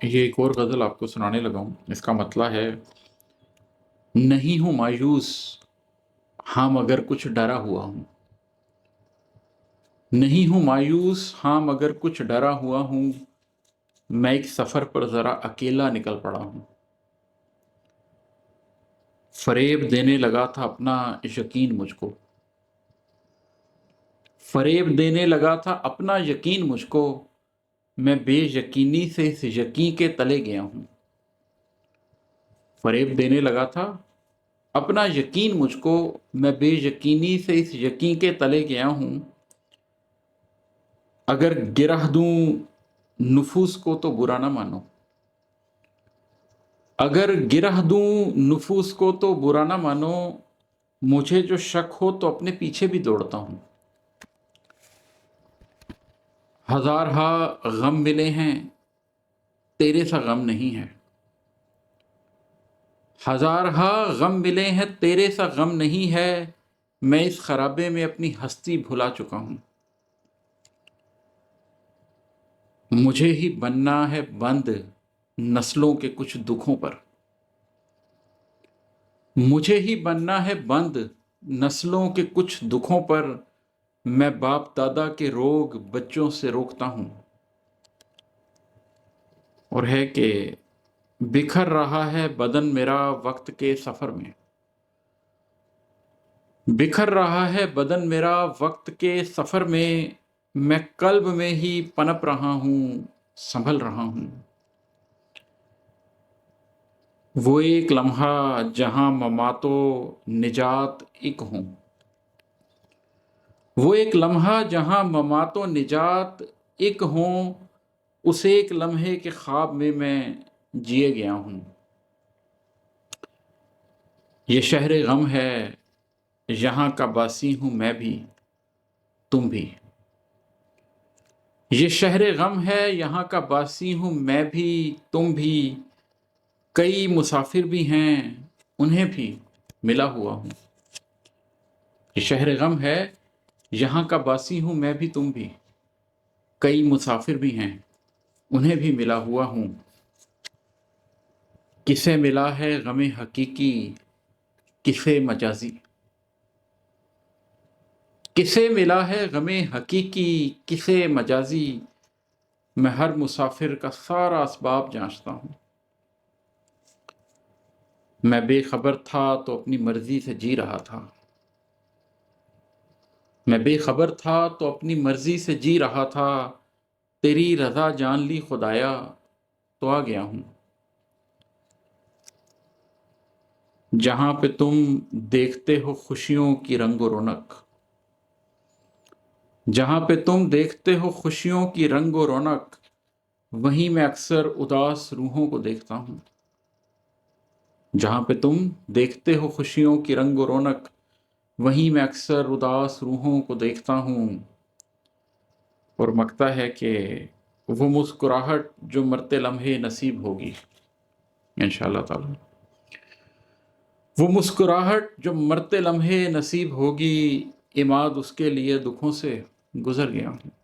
یہ ایک اور غزل آپ کو سنانے لگا ہوں۔ اس کا مطلب ہے، نہیں ہوں مایوس، ہاں مگر کچھ ڈرا ہوا ہوں۔ نہیں ہوں مایوس، ہاں مگر کچھ ڈرا ہوا ہوں۔ میں ایک سفر پر ذرا اکیلا نکل پڑا ہوں۔ فریب دینے لگا تھا اپنا یقین مجھ کو، فریب دینے لگا تھا اپنا یقین مجھ کو۔ میں بے یقینی سے اس یقین کے تلے گیا ہوں۔ فریب دینے لگا تھا اپنا یقین مجھ کو، میں بے یقینی سے اس یقین کے تلے گیا ہوں۔ اگر گرہ دوں نفوس کو تو برا نہ مانو، اگر گرہ دوں نفوس کو تو برا نہ مانو۔ مجھے جو شک ہو تو اپنے پیچھے بھی دوڑتا ہوں۔ ہزارہا غم ملے ہیں، تیرے سا غم نہیں ہے۔ ہزارہا غم ملے ہیں، تیرے سا غم نہیں ہے۔ میں اس خرابے میں اپنی ہستی بھلا چکا ہوں۔ مجھے ہی بننا ہے بند نسلوں کے کچھ دکھوں پر، مجھے ہی بننا ہے بند نسلوں کے کچھ دکھوں پر۔ میں باپ دادا کے روگ بچوں سے روکتا ہوں۔ اور ہے کہ بکھر رہا ہے بدن میرا وقت کے سفر میں، بکھر رہا ہے بدن میرا وقت کے سفر میں۔ میں قلب میں ہی پنپ رہا ہوں، سنبھل رہا ہوں۔ وہ ایک لمحہ جہاں ممات و نجات ایک ہوں، وہ ایک لمحہ جہاں ممات و نجات ایک ہوں۔ اس ایک لمحے کے خواب میں جیے گیا ہوں۔ یہ شہر غم ہے، یہاں کا باسی ہوں میں بھی، تم بھی۔ یہ شہر غم ہے، یہاں کا باسی ہوں میں بھی، تم بھی۔ کئی مسافر بھی ہیں، انہیں بھی ملا ہوا ہوں۔ یہ شہر غم ہے، یہاں کا باسی ہوں میں بھی، تم بھی۔ کئی مسافر بھی ہیں، انہیں بھی ملا ہوا ہوں۔ کسے ملا ہے غم حقیقی، کسے مجازی، کسے ملا ہے غم حقیقی، کسے مجازی۔ میں ہر مسافر کا سارا اسباب جانچتا ہوں۔ میں بے خبر تھا تو اپنی مرضی سے جی رہا تھا، میں بے خبر تھا تو اپنی مرضی سے جی رہا تھا۔ تیری رضا جان لی خدایا تو آ گیا ہوں۔ جہاں پہ تم دیکھتے ہو خوشیوں کی رنگ و رونق، جہاں پہ تم دیکھتے ہو خوشیوں کی رنگ و رونق، وہیں میں اکثر اداس روحوں کو دیکھتا ہوں۔ جہاں پہ تم دیکھتے ہو خوشیوں کی رنگ و رونق، وہیں میں اکثر اداس روحوں کو دیکھتا ہوں۔ اور مکتا ہے کہ وہ مسکراہٹ جو مرتے لمحے نصیب ہوگی انشاءاللہ تعالی، وہ مسکراہٹ جو مرتے لمحے نصیب ہوگی۔ عماد اس کے لیے دکھوں سے گزر گیا ہوں۔